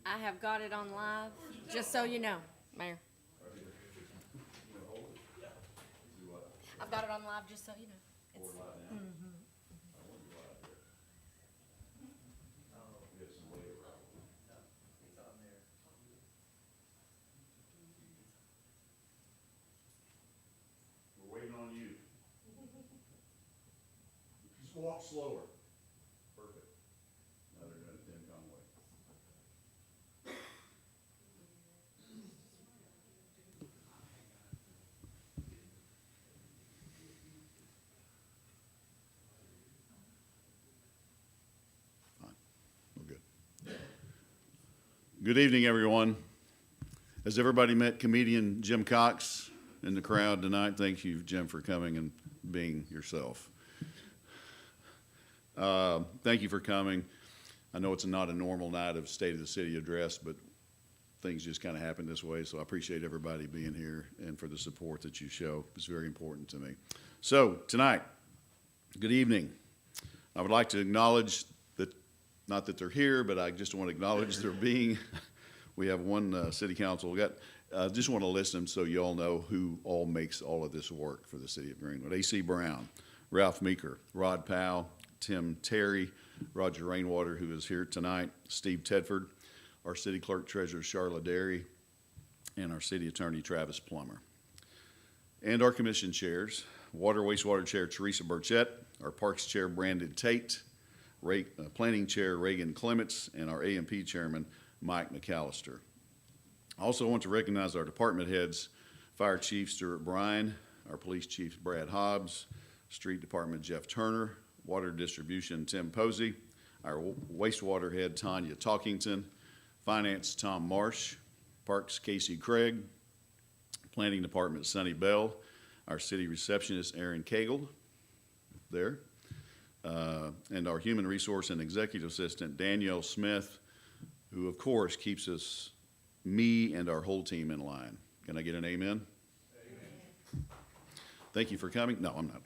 I have got it on live, just so you know, Mayor. I've got it on live, just so you know. We're waiting on you. Just walk slower. Perfect. Now they're gonna Tim Conway. Fine. We're good. Good evening, everyone. Has everybody met comedian Jim Cox in the crowd tonight? Thank you, Jim, for coming and being yourself. Thank you for coming. I know it's not a normal night of State of the City address, but things just kind of happen this way, so I appreciate everybody being here and for the support that you show. It's very important to me. So, tonight, good evening. I would like to acknowledge that, not that they're here, but I just want to acknowledge their being. We have one city council. We got, just want to list them so you all know who all makes all of this work for the city of Greenwood. A.C. Brown, Ralph Meeker, Rod Powell, Tim Terry, Roger Rainwater, who is here tonight, Steve Tedford, our city clerk treasurer, Charlotte Derry, and our city attorney, Travis Plummer. And our commission chairs, Water Wastewater Chair, Teresa Burchett, our Parks Chair, Brandon Tate, Planning Chair, Reagan Clements, and our AMP Chairman, Mike McAllister. I also want to recognize our department heads, Fire Chief Stuart Bryan, our Police Chief Brad Hobbs, Street Department Jeff Turner, Water Distribution Tim Posey, our Wastewater Head Tanya Talkington, Finance Tom Marsh, Parks Casey Craig, Planning Department Sonny Bell, our City Receptionist Aaron Cagle, there, and our Human Resource and Executive Assistant Danielle Smith, who of course keeps us, me and our whole team in line. Can I get an amen? Amen. Thank you for coming. No, I'm not.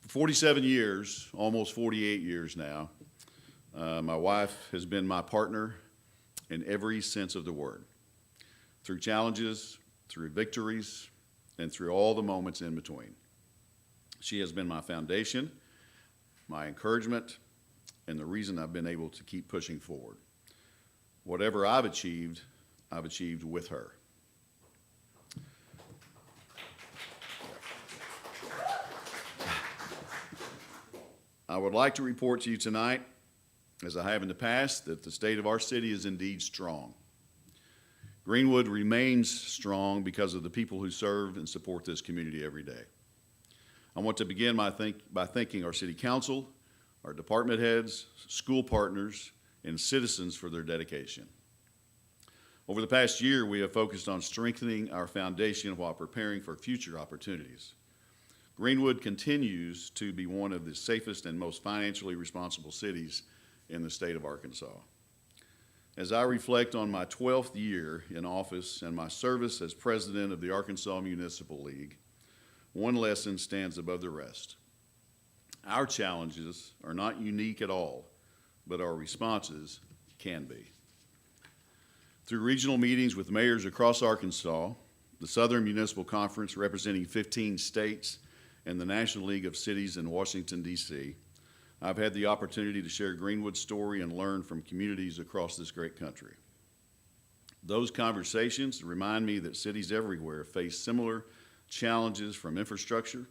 For 47 years, almost 48 years now, my wife has been my partner in every sense of the word, through challenges, through victories, and through all the moments in between. She has been my foundation, my encouragement, and the reason I've been able to keep pushing forward. Whatever I've achieved with her. I would like to report to you tonight, as I have in the past, that the state of our city is indeed strong. Greenwood remains strong because of the people who serve and support this community every day. I want to begin by thanking our city council, our department heads, school partners, and citizens for their dedication. Over the past year, we have focused on strengthening our foundation while preparing for future opportunities. Greenwood continues to be one of the safest and most financially responsible cities in the state of Arkansas. As I reflect on my 12th year in office and my service as president of the Arkansas Municipal League, one lesson stands above the rest. Our challenges are not unique at all, but our responses can be. Through regional meetings with mayors across Arkansas, the Southern Municipal Conference representing 15 states, and the National League of Cities in Washington, D.C., I've had the opportunity to share Greenwood's story and learn from communities across this great country. Those conversations remind me that cities everywhere face similar challenges, from infrastructure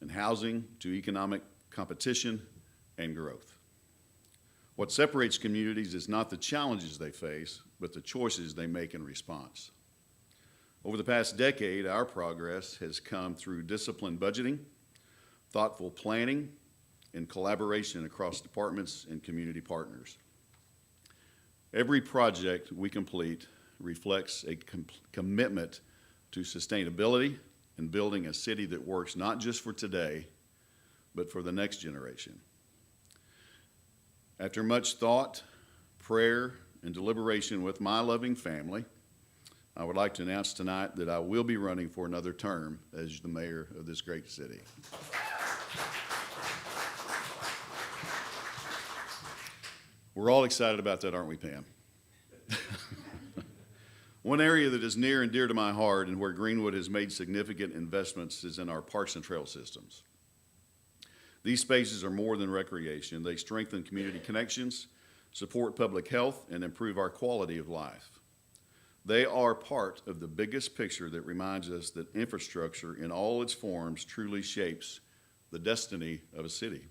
and housing to economic competition and growth. What separates communities is not the challenges they face, but the choices they make in response. Over the past decade, our progress has come through disciplined budgeting, thoughtful planning, and collaboration across departments and community partners. Every project we complete reflects a commitment to sustainability and building a city that works not just for today, but for the next generation. After much thought, prayer, and deliberation with my loving family, I would like to announce tonight that I will be running for another term as the mayor of this great city. We're all excited about that, aren't we, Pam? One area that is near and dear to my heart and where Greenwood has made significant investments is in our parks and trail systems. These spaces are more than recreation. They strengthen community connections, support public health, and improve our quality of life. They are part of the biggest picture that reminds us that infrastructure in all its forms truly shapes the destiny of a city.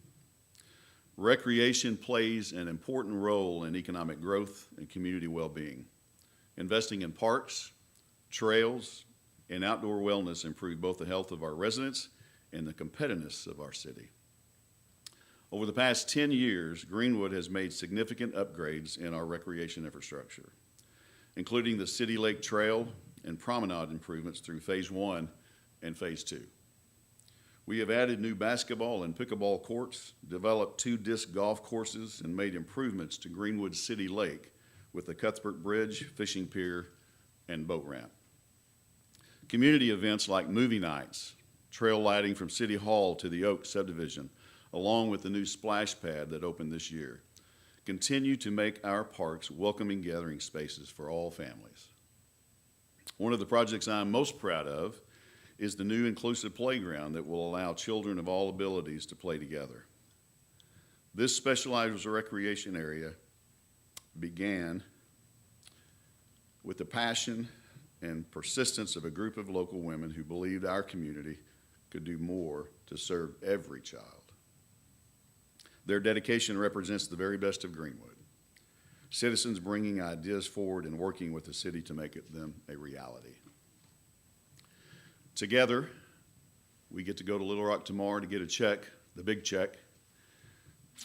Recreation plays an important role in economic growth and community well-being. Investing in parks, trails, and outdoor wellness improve both the health of our residents and the competitiveness of our city. Over the past 10 years, Greenwood has made significant upgrades in our recreation infrastructure, including the City Lake Trail and promenade improvements through Phase 1 and Phase 2. We have added new basketball and pickleball courts, developed 2 disc golf courses, and made improvements to Greenwood City Lake with the Cuthbert Bridge, fishing pier, and boat ramp. Community events like movie nights, trail lighting from City Hall to the Oak subdivision, along with the new splash pad that opened this year, continue to make our parks welcoming gathering spaces for all families. One of the projects I'm most proud of is the new inclusive playground that will allow children of all abilities to play together. This specialized recreation area began with the passion and persistence of a group of local women who believed our community could do more to serve every child. Their dedication represents the very best of Greenwood, citizens bringing ideas forward and working with the city to make them a reality. Together, we get to go to Little Rock tomorrow to get a check, the big check.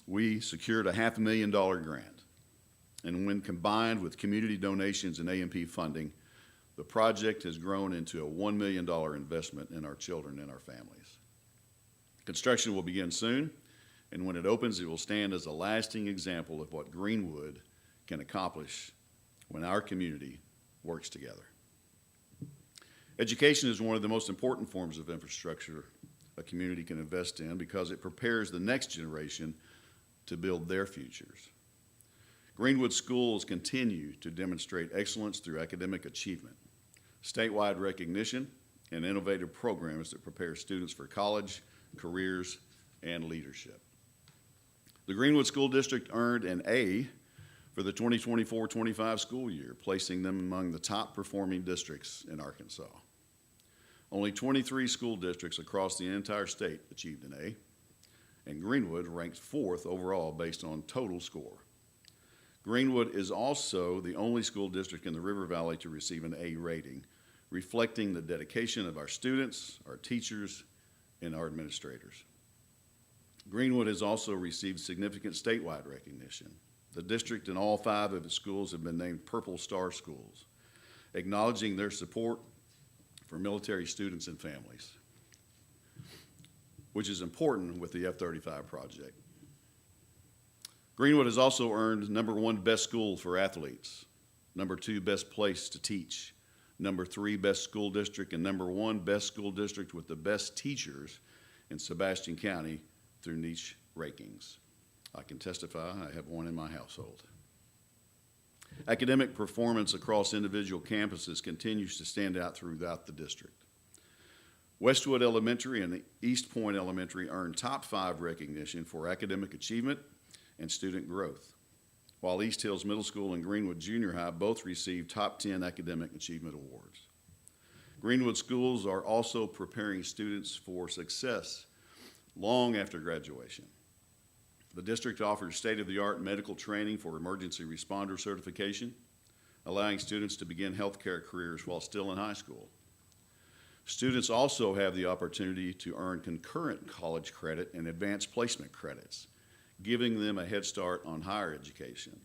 We secured a $500,000 grant, and when combined with community donations and A&P funding, the project has grown into a $1 million investment in our children and our families. Construction will begin soon, and when it opens, it will stand as a lasting example of what Greenwood can accomplish when our community works together. Education is one of the most important forms of infrastructure a community can invest in because it prepares the next generation to build their futures. Greenwood schools continue to demonstrate excellence through academic achievement, statewide recognition, and innovative programs that prepare students for college, careers, and leadership. The Greenwood School District earned an A for the 2024-25 school year, placing them among the top performing districts in Arkansas. Only 23 school districts across the entire state achieved an A, and Greenwood ranked 4th overall based on total score. Greenwood is also the only school district in the River Valley to receive an A rating, reflecting the dedication of our students, our teachers, and our administrators. Greenwood has also received significant statewide recognition. The district and all 5 of its schools have been named Purple Star Schools, acknowledging their support for military students and families, which is important with the F-35 project. Greenwood has also earned #1 best school for athletes, #2 best place to teach, #3 best school district, and #1 best school district with the best teachers in Sebastian County through niche rankings. I can testify I have one in my household. Academic performance across individual campuses continues to stand out throughout the district. Westwood Elementary and East Point Elementary earned top 5 recognition for academic achievement and student growth, while East Hills Middle School and Greenwood Junior High both received top 10 academic achievement awards. Greenwood schools are also preparing students for success long after graduation. The district offers state-of-the-art medical training for emergency responder certification, allowing students to begin healthcare careers while still in high school. Students also have the opportunity to earn concurrent college credit and advanced placement credits, giving them a head start on higher education.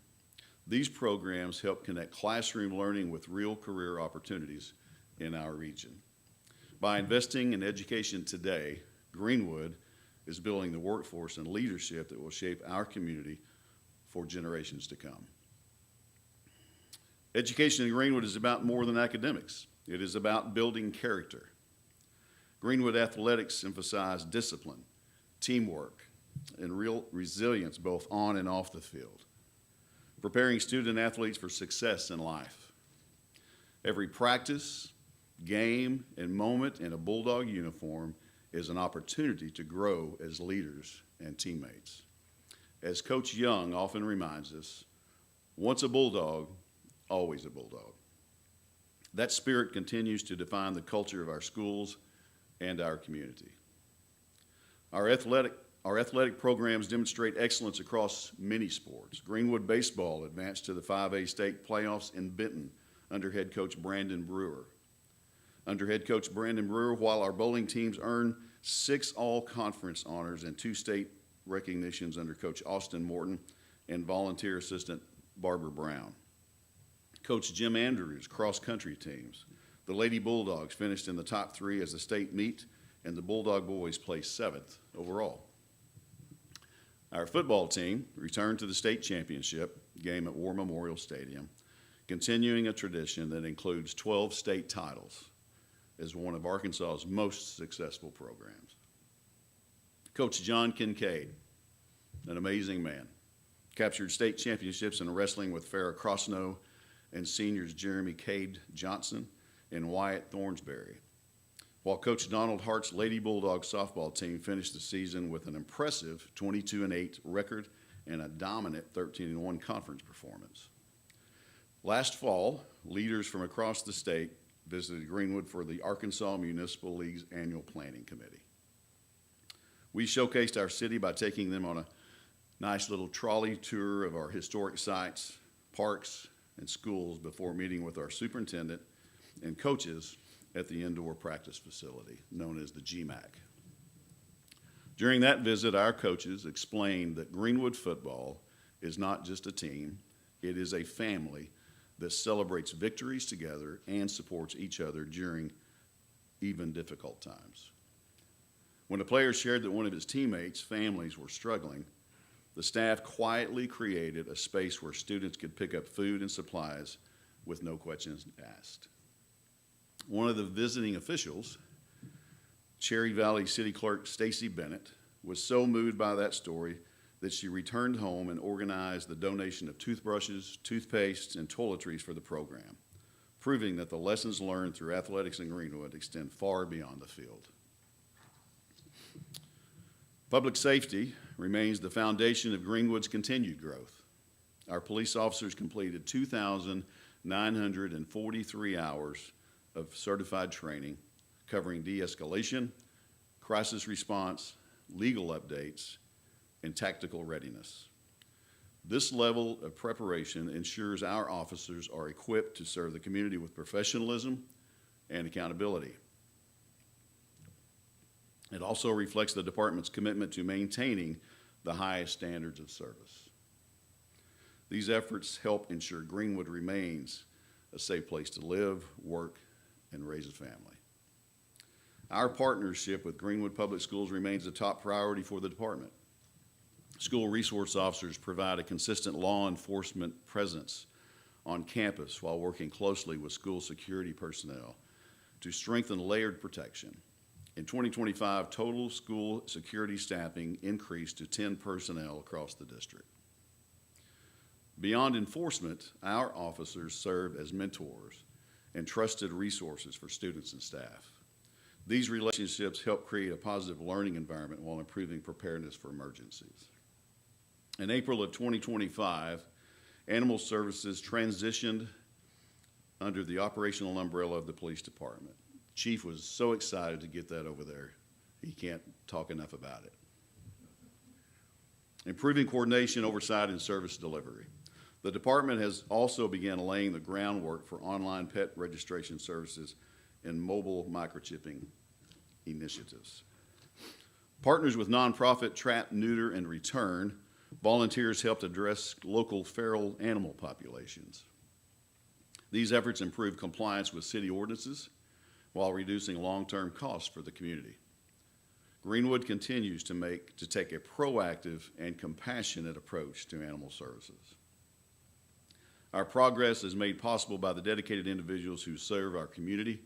These programs help connect classroom learning with real career opportunities in our region. By investing in education today, Greenwood is building the workforce and leadership that will shape our community for generations to come. Education in Greenwood is about more than academics. It is about building character. Greenwood athletics emphasize discipline, teamwork, and real resilience both on and off the field. preparing student athletes for success in life. Every practice, game, and moment in a Bulldog uniform is an opportunity to grow as leaders and teammates. As Coach Young often reminds us, once a Bulldog, always a Bulldog. That spirit continues to define the culture of our schools and our community. Our athletic programs demonstrate excellence across many sports. Greenwood baseball advanced to the 5A state playoffs in Benton under head coach Brandon Brewer. Under head coach Brandon Brewer, while our bowling teams earned 6 all-conference honors and 2 state recognitions under coach Austin Morton and volunteer assistant Barbara Brown. Coach Jim Andrews' cross-country teams. The Lady Bulldogs finished in the top 3 as the state meet, and the Bulldog boys placed 7th overall. Our football team returned to the state championship game at War Memorial Stadium, continuing a tradition that includes 12 state titles as one of Arkansas's most successful programs. Coach John Kincaid, an amazing man, captured state championships in wrestling with Farrah Crossnow and seniors Jeremy Cade Johnson and Wyatt Thornsberry, while Coach Donald Hart's Lady Bulldog softball team finished the season with an impressive 22-8 record and a dominant 13-1 conference performance. Last fall, leaders from across the state visited Greenwood for the Arkansas Municipal League's annual planning committee. We showcased our city by taking them on a nice little trolley tour of our historic sites, parks, and schools before meeting with our superintendent and coaches at the indoor practice facility known as the GMAC. During that visit, our coaches explained that Greenwood football is not just a team, it is a family that celebrates victories together and supports each other during even difficult times. When a player shared that one of his teammates' families were struggling, the staff quietly created a space where students could pick up food and supplies with no questions asked. One of the visiting officials, Cherry Valley City Clerk Stacy Bennett, was so moved by that story that she returned home and organized the donation of toothbrushes, toothpastes, and toiletries for the program, proving that the lessons learned through athletics in Greenwood extend far beyond the field. Public safety remains the foundation of Greenwood's continued growth. Our police officers completed 2,943 hours of certified training covering de-escalation, crisis response, legal updates, and tactical readiness. This level of preparation ensures our officers are equipped to serve the community with professionalism and accountability. It also reflects the department's commitment to maintaining the highest standards of service. These efforts help ensure Greenwood remains a safe place to live, work, and raise a family. Our partnership with Greenwood Public Schools remains a top priority for the department. School resource officers provide a consistent law enforcement presence on campus while working closely with school security personnel to strengthen layered protection. In 2025, total school security staffing increased to 10 personnel across the district. Beyond enforcement, our officers serve as mentors and trusted resources for students and staff. These relationships help create a positive learning environment while improving preparedness for emergencies. In April of 2025, Animal Services transitioned under the operational umbrella of the police department. Chief was so excited to get that over there. He can't talk enough about it. Improving coordination, oversight, and service delivery. The department has also begun laying the groundwork for online pet registration services and mobile microchipping initiatives. Partners with nonprofit Trap, Neuter, and Return, volunteers helped address local feral animal populations. These efforts improve compliance with city ordinances while reducing long-term costs for the community. Greenwood continues to take a proactive and compassionate approach to animal services. Our progress is made possible by the dedicated individuals who serve our community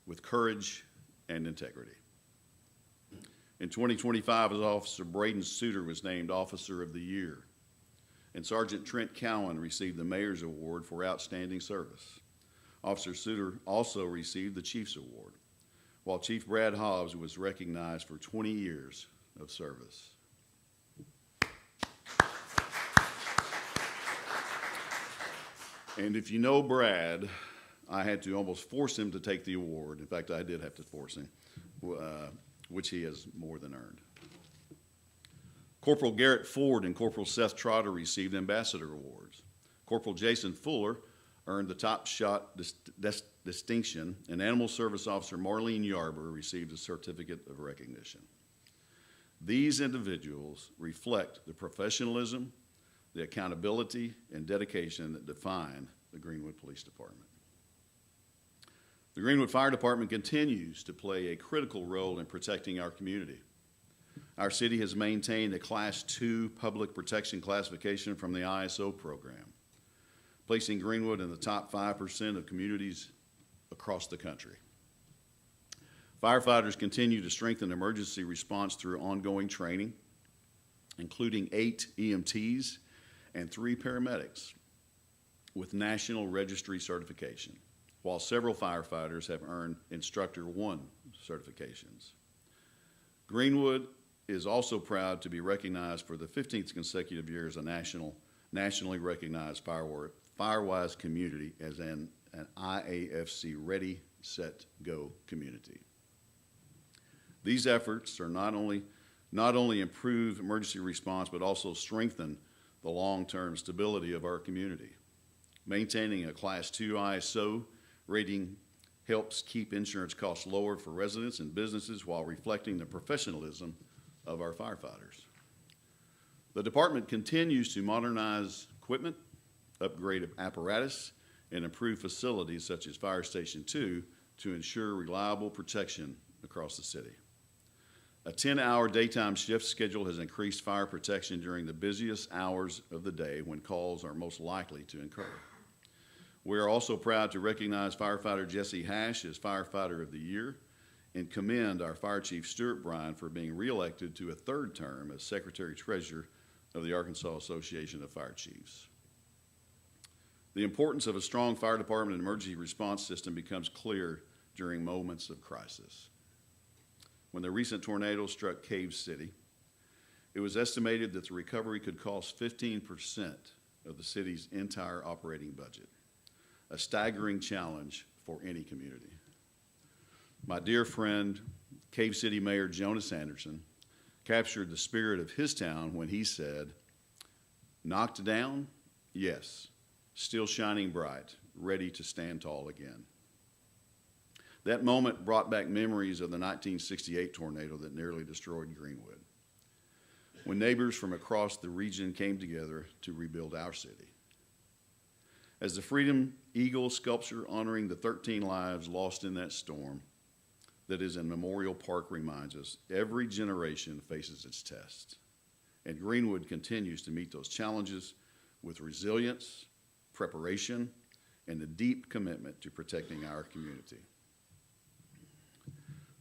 with courage and integrity. In 2025, Officer Braden Suter was named Officer of the Year. and Sergeant Trent Cowan received the Mayor's Award for outstanding service. Officer Suter also received the Chief's Award, while Chief Brad Hobbs was recognized for 20 years of service. And if you know Brad, I had to almost force him to take the award. In fact, I did have to force him, which he has more than earned. Corporal Garrett Ford and Corporal Seth Trotter received ambassador awards. Corporal Jason Fuller earned the Top Shot distinction, and Animal Service Officer Marlene Yarber received a certificate of recognition. These individuals reflect the professionalism, the accountability, and dedication that define the Greenwood Police Department. The Greenwood Fire Department continues to play a critical role in protecting our community. Our city has maintained a Class II public protection classification from the ISO program, placing Greenwood in the top 5% of communities across the country. Firefighters continue to strengthen emergency response through ongoing training, including 8 EMTs and 3 paramedics with National Registry certification, while several firefighters have earned Instructor 1 certifications. Greenwood is also proud to be recognized for the 15th consecutive year as a nationally recognized Firewise community as an IAFC Ready, Set, Go community. These efforts are not only improve emergency response, but also strengthen the long-term stability of our community. Maintaining a Class II ISO rating helps keep insurance costs lower for residents and businesses while reflecting the professionalism of our firefighters. The department continues to modernize equipment, upgrade apparatus, and improve facilities such as Fire Station 2 to ensure reliable protection across the city. A 10-hour daytime shift schedule has increased fire protection during the busiest hours of the day when calls are most likely to incur. We are also proud to recognize firefighter Jesse Hash as Firefighter of the Year and commend our Fire Chief Stuart Bryan for being reelected to a 3rd term as Secretary-Treasurer of the Arkansas Association of Fire Chiefs. The importance of a strong fire department and emergency response system becomes clear during moments of crisis. When the recent tornado struck Cave City, it was estimated that the recovery could cost 15% of the city's entire operating budget, a staggering challenge for any community. My dear friend, Cave City Mayor Jonas Anderson, captured the spirit of his town when he said, "Knocked down? Yes, still shining bright, ready to stand tall again." That moment brought back memories of the 1968 tornado that nearly destroyed Greenwood, when neighbors from across the region came together to rebuild our city. As the Freedom Eagle sculpture honoring the 13 lives lost in that storm that is in Memorial Park reminds us, every generation faces its test, and Greenwood continues to meet those challenges with resilience, preparation, and a deep commitment to protecting our community.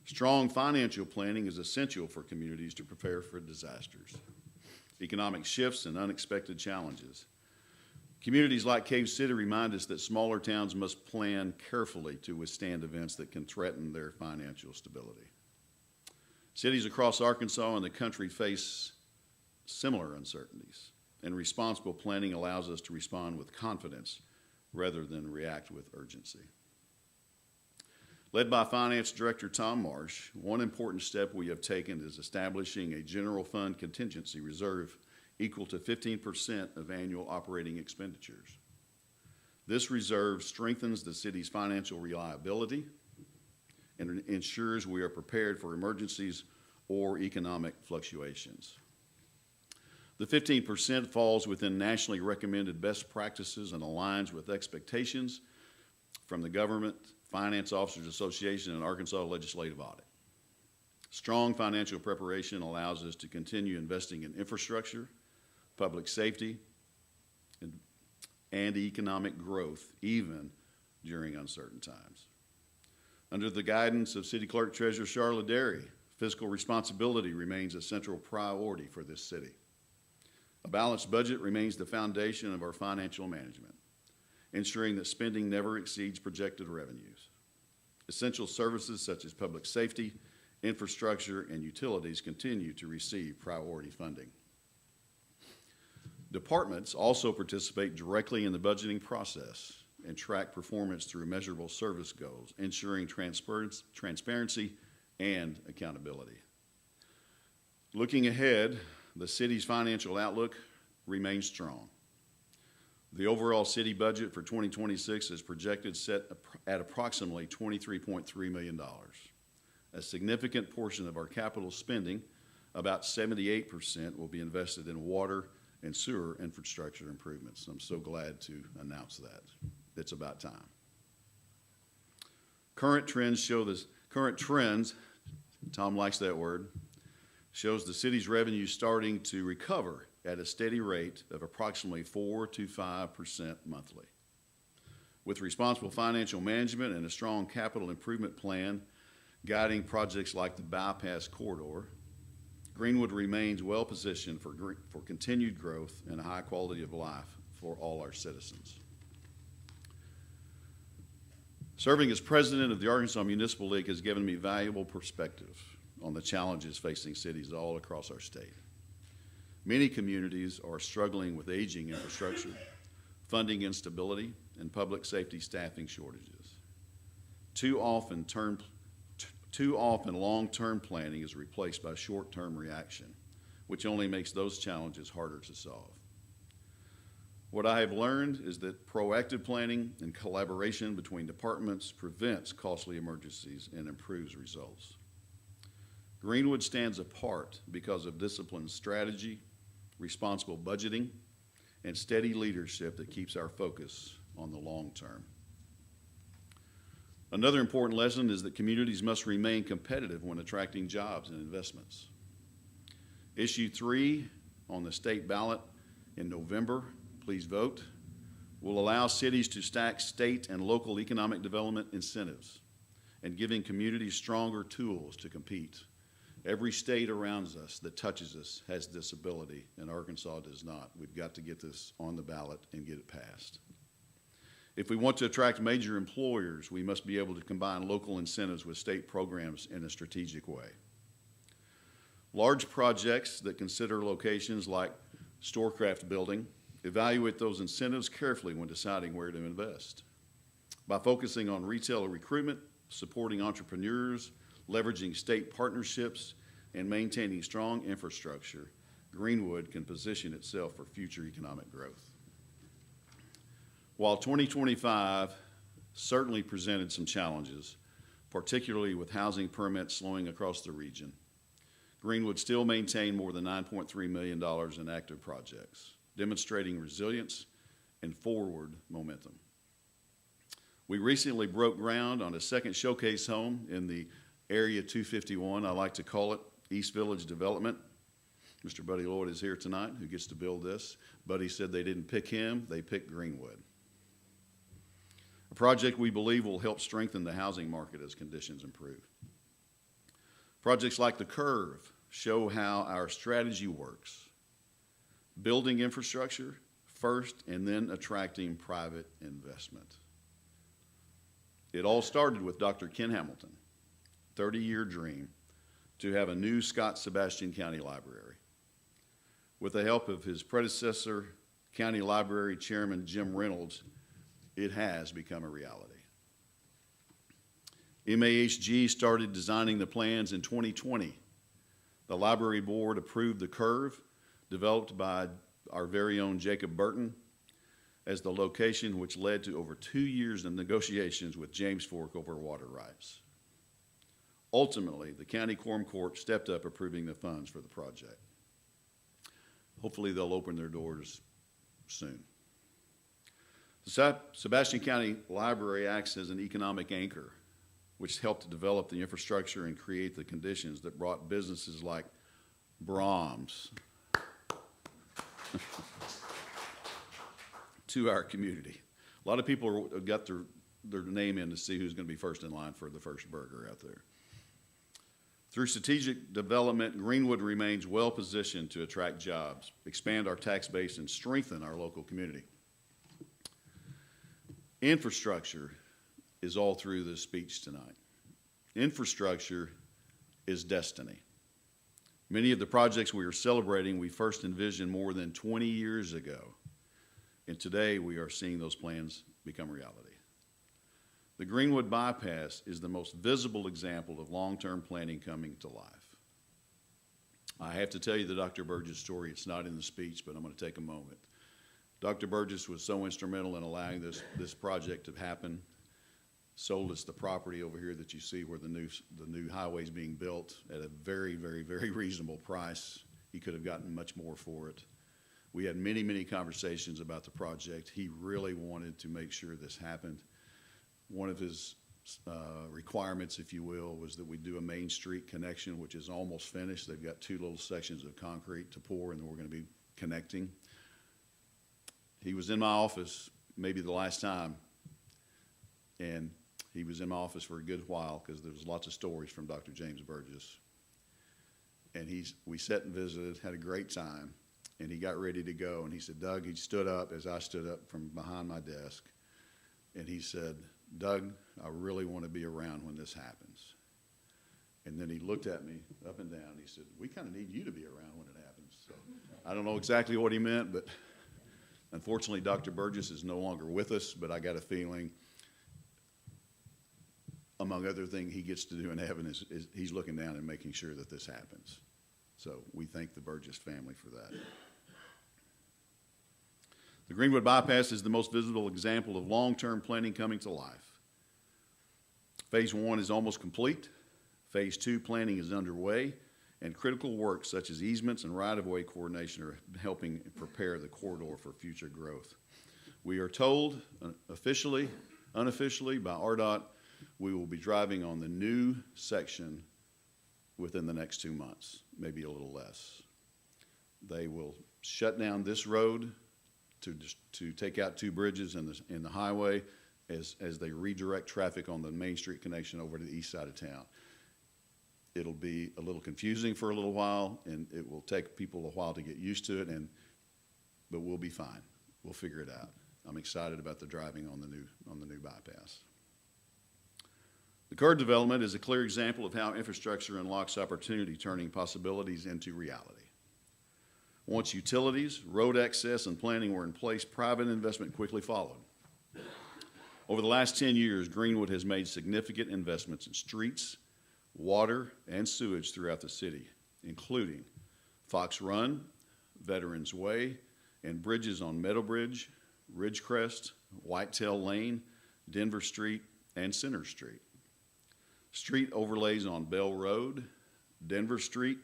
Strong financial planning is essential for communities to prepare for disasters, economic shifts, and unexpected challenges. Communities like Cave City remind us that smaller towns must plan carefully to withstand events that can threaten their financial stability. Cities across Arkansas and the country face similar uncertainties, and responsible planning allows us to respond with confidence rather than react with urgency. Led by Finance Director Tom Marsh, one important step we have taken is establishing a general fund contingency reserve equal to 15% of annual operating expenditures. This reserve strengthens the city's financial reliability and ensures we are prepared for emergencies or economic fluctuations. The 15% falls within nationally recommended best practices and aligns with expectations from the Government Finance Officers Association and Arkansas Legislative Audit. Strong financial preparation allows us to continue investing in infrastructure, public safety, and economic growth, even during uncertain times. Under the guidance of City Clerk Treasurer Charlotte Derry, fiscal responsibility remains a central priority for this city. A balanced budget remains the foundation of our financial management, ensuring that spending never exceeds projected revenues. Essential services such as public safety, infrastructure, and utilities continue to receive priority funding. Departments also participate directly in the budgeting process and track performance through measurable service goals, ensuring transparency and accountability. Looking ahead, the city's financial outlook remains strong. The overall city budget for 2026 is projected set at approximately $23.3 million. A significant portion of our capital spending, about 78%, will be invested in water and sewer infrastructure improvements. I'm so glad to announce that. It's about time. Current trends, Tom likes that word, shows the city's revenue starting to recover at a steady rate of approximately 4 to 5% monthly. With responsible financial management and a strong capital improvement plan guiding projects like the bypass corridor, Greenwood remains well positioned for continued growth and a high quality of life for all our citizens. Serving as president of the Arkansas Municipal League has given me valuable perspective on the challenges facing cities all across our state. Many communities are struggling with aging infrastructure, funding instability, and public safety staffing shortages. Too often, long-term planning is replaced by short-term reaction, which only makes those challenges harder to solve. What I have learned is that proactive planning and collaboration between departments prevents costly emergencies and improves results. Greenwood stands apart because of disciplined strategy, responsible budgeting, and steady leadership that keeps our focus on the long term. Another important lesson is that communities must remain competitive when attracting jobs and investments. Issue 3 on the state ballot in November, please vote, will allow cities to stack state and local economic development incentives and giving communities stronger tools to compete. Every state around us that touches us has this ability, and Arkansas does not. We've got to get this on the ballot and get it passed. If we want to attract major employers, we must be able to combine local incentives with state programs in a strategic way. Large projects that consider locations like Storecraft Building evaluate those incentives carefully when deciding where to invest. By focusing on retailer recruitment, supporting entrepreneurs, leveraging state partnerships, and maintaining strong infrastructure, Greenwood can position itself for future economic growth. While 2025 certainly presented some challenges, particularly with housing permits slowing across the region, Greenwood still maintained more than $9.3 million in active projects, demonstrating resilience and forward momentum. We recently broke ground on a second showcase home in the Area 251, I like to call it, East Village Development. Mr. Buddy Lloyd is here tonight, who gets to build this. Buddy said they didn't pick him, they picked Greenwood. A project we believe will help strengthen the housing market as conditions improve. Projects like the Curve show how our strategy works. Building infrastructure first and then attracting private investment. It all started with Dr. Ken Hamilton, 30-year dream to have a new Scott-Sebastian County Library. With the help of his predecessor, County Library Chairman Jim Reynolds, it has become a reality. MAHG started designing the plans in 2020. The library board approved the Curve, developed by our very own Jacob Burton, as the location which led to over 2 years of negotiations with James Fork over water rights. Ultimately, the County Quorum Court stepped up approving the funds for the project. Hopefully they'll open their doors soon. The Sebastian County Library acts as an economic anchor, which helped to develop the infrastructure and create the conditions that brought businesses like Brahms to our community. A lot of people got their name in to see who's going to be first in line for the first burger out there. Through strategic development, Greenwood remains well positioned to attract jobs, expand our tax base, and strengthen our local community. Infrastructure is all through this speech tonight. Infrastructure is destiny. Many of the projects we are celebrating, we first envisioned more than 20 years ago, and today we are seeing those plans become reality. The Greenwood Bypass is the most visible example of long-term planning coming to life. I have to tell you the Dr. Burgess story. It's not in the speech, but I'm going to take a moment. Dr. Burgess was so instrumental in allowing this project to happen. Sold us the property over here that you see where the new highway is being built at a very, very, very reasonable price. He could have gotten much more for it. We had many, many conversations about the project. He really wanted to make sure this happened. One of his requirements, if you will, was that we do a Main Street connection, which is almost finished. They've got 2 little sections of concrete to pour, and then we're going to be connecting. He was in my office maybe the last time, and he was in my office for a good while because there was lots of stories from Dr. James Burgess. And we sat and visited, had a great time, and he got ready to go. And he said, Doug, he stood up as I stood up from behind my desk, and he said, Doug, I really want to be around when this happens. And then he looked at me up and down. He said, we kind of need you to be around when it happens. So I don't know exactly what he meant, but unfortunately, Dr. Burgess is no longer with us, but I got a feeling, among other things he gets to do in heaven is he's looking down and making sure that this happens. So we thank the Burgess family for that. The Greenwood Bypass is the most visible example of long-term planning coming to life. Phase 1 is almost complete. Phase 2 planning is underway, and critical work such as easements and right-of-way coordination are helping prepare the corridor for future growth. We are told, unofficially by RDOT, we will be driving on the new section within the next 2 months, maybe a little less. They will shut down this road to take out 2 bridges in the highway as they redirect traffic on the Main Street connection over to the east side of town. It'll be a little confusing for a little while, and it will take people a while to get used to it, but we'll be fine. We'll figure it out. I'm excited about the driving on the new bypass. The current development is a clear example of how infrastructure unlocks opportunity, turning possibilities into reality. Once utilities, road access, and planning were in place, private investment quickly followed. Over the last 10 years, Greenwood has made significant investments in streets, water, and sewage throughout the city, including Fox Run, Veterans Way, and bridges on Meadow Bridge, Ridgecrest, Whitetail Lane, Denver Street, and Center Street. Street overlays on Bell Road, Denver Street,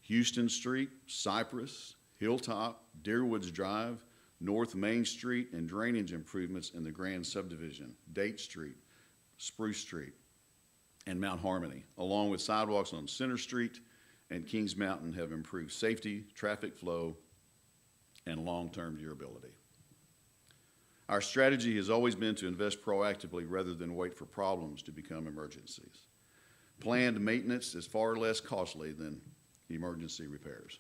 Houston Street, Cypress, Hilltop, Deerwoods Drive, North Main Street, and drainage improvements in the Grand Subdivision, Date Street, Spruce Street, and Mount Harmony, along with sidewalks on Center Street and Kings Mountain, have improved safety, traffic flow, and long-term durability. Our strategy has always been to invest proactively rather than wait for problems to become emergencies. Planned maintenance is far less costly than emergency repairs.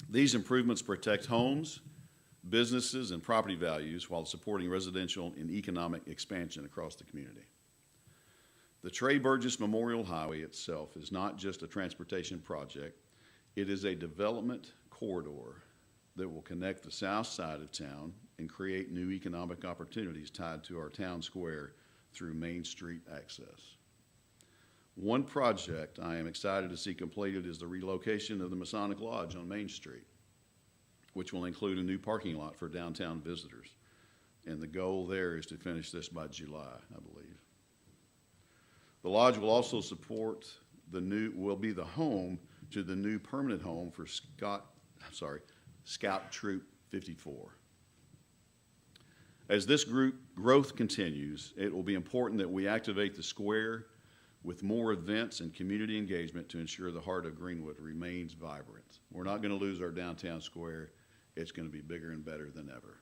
These improvements protect homes, businesses, and property values while supporting residential and economic expansion across the community. The Trey Burgess Memorial Highway itself is not just a transportation project. It is a development corridor that will connect the south side of town and create new economic opportunities tied to our town square through Main Street access. One project I am excited to see completed is the relocation of the Masonic Lodge on Main Street, which will include a new parking lot for downtown visitors. And the goal there is to finish this by July, I believe. The lodge will also will be the home to the new permanent home for Scout Troop 54. As this growth continues, it will be important that we activate the square with more events and community engagement to ensure the heart of Greenwood remains vibrant. We're not going to lose our downtown square. It's going to be bigger and better than ever.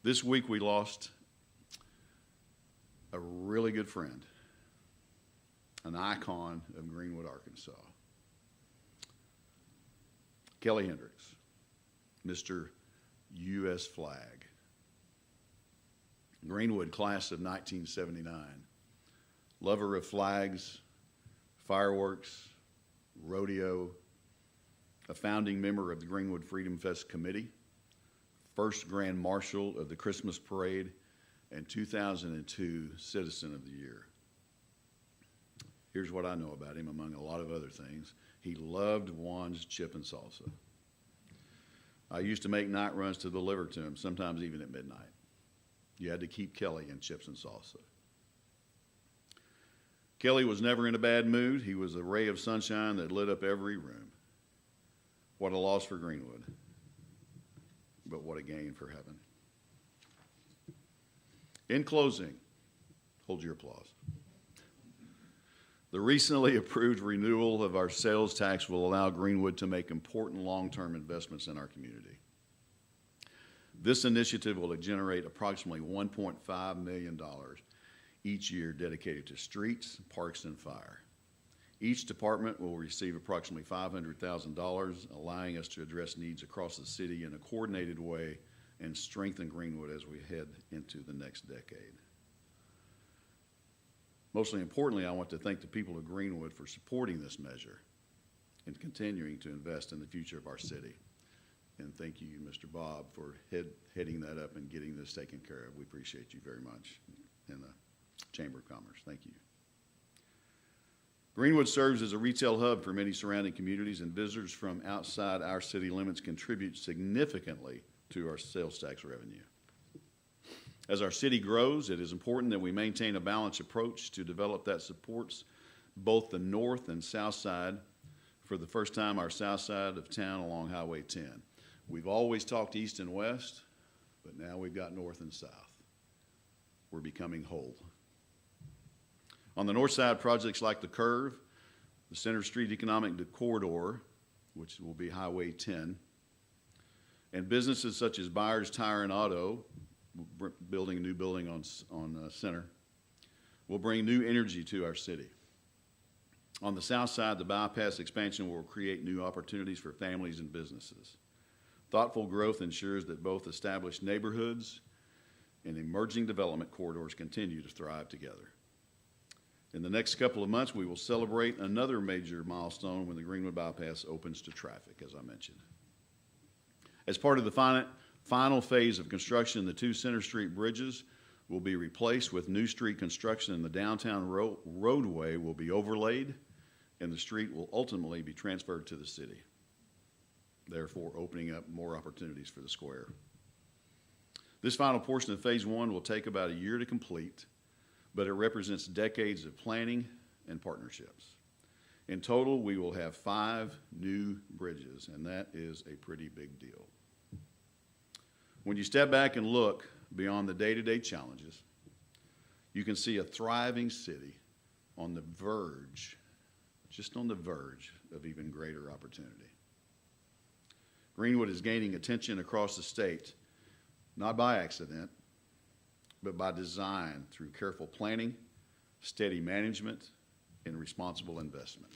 This week we lost a really good friend. an icon of Greenwood, Arkansas. Kelly Hendricks, Mr. U.S. Flag. Greenwood, class of 1979. Lover of flags, fireworks, rodeo, a founding member of the Greenwood Freedom Fest Committee, first Grand Marshal of the Christmas Parade, and 2002 Citizen of the Year. Here's what I know about him, among a lot of other things. He loved Juan's chip and salsa. I used to make night runs to deliver to him, sometimes even at midnight. You had to keep Kelly in chips and salsa. Kelly was never in a bad mood. He was a ray of sunshine that lit up every room. What a loss for Greenwood, but what a gain for heaven. In closing, hold your applause. The recently approved renewal of our sales tax will allow Greenwood to make important long-term investments in our community. This initiative will generate approximately $1.5 million each year dedicated to streets, parks, and fire. Each department will receive approximately $500,000, allowing us to address needs across the city in a coordinated way and strengthen Greenwood as we head into the next decade. Mostly importantly, I want to thank the people of Greenwood for supporting this measure and continuing to invest in the future of our city. And thank you, Mr. Bob, for heading that up and getting this taken care of. We appreciate you very much in the Chamber of Commerce. Thank you. Greenwood serves as a retail hub for many surrounding communities, and visitors from outside our city limits contribute significantly to our sales tax revenue. As our city grows, it is important that we maintain a balanced approach to develop that supports both the north and south side. For the first time, our south side of town along Highway 10. We've always talked east and west, but now we've got north and south. We're becoming whole. On the north side, projects like the Curve, the Center Street Economic Corridor, which will be Highway 10, and businesses such as Byers Tire and Auto, building a new building on Center, will bring new energy to our city. On the south side, the bypass expansion will create new opportunities for families and businesses. Thoughtful growth ensures that both established neighborhoods and emerging development corridors continue to thrive together. In the next couple of months, we will celebrate another major milestone when the Greenwood bypass opens to traffic, as I mentioned. As part of the final phase of construction, the two Center Street bridges will be replaced with new street construction, and the downtown roadway will be overlaid, and the street will ultimately be transferred to the city, therefore opening up more opportunities for the square. This final portion of Phase 1 will take about a year to complete, but it represents decades of planning and partnerships. In total, we will have 5 new bridges, and that is a pretty big deal. When you step back and look beyond the day-to-day challenges, you can see a thriving city on the verge, just on the verge of even greater opportunity. Greenwood is gaining attention across the state, not by accident, but by design through careful planning, steady management, and responsible investment.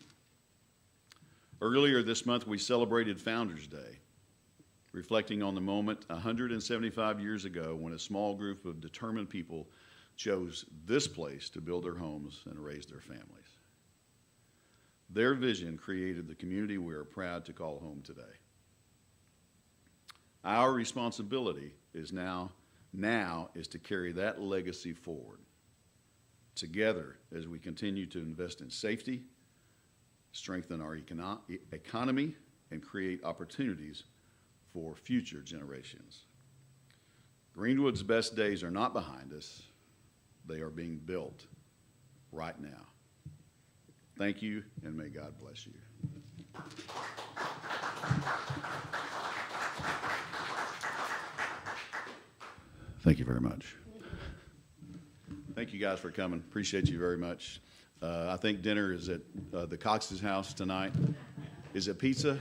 Earlier this month, we celebrated Founders Day, reflecting on the moment 175 years ago when a small group of determined people chose this place to build their homes and raise their families. Their vision created the community we are proud to call home today. Our responsibility is now is to carry that legacy forward together as we continue to invest in safety, strengthen our economy, and create opportunities for future generations. Greenwood's best days are not behind us. They are being built right now. Thank you, and may God bless you. Thank you very much. Thank you guys for coming. Appreciate you very much. I think dinner is at the Cox's house tonight. Is it pizza?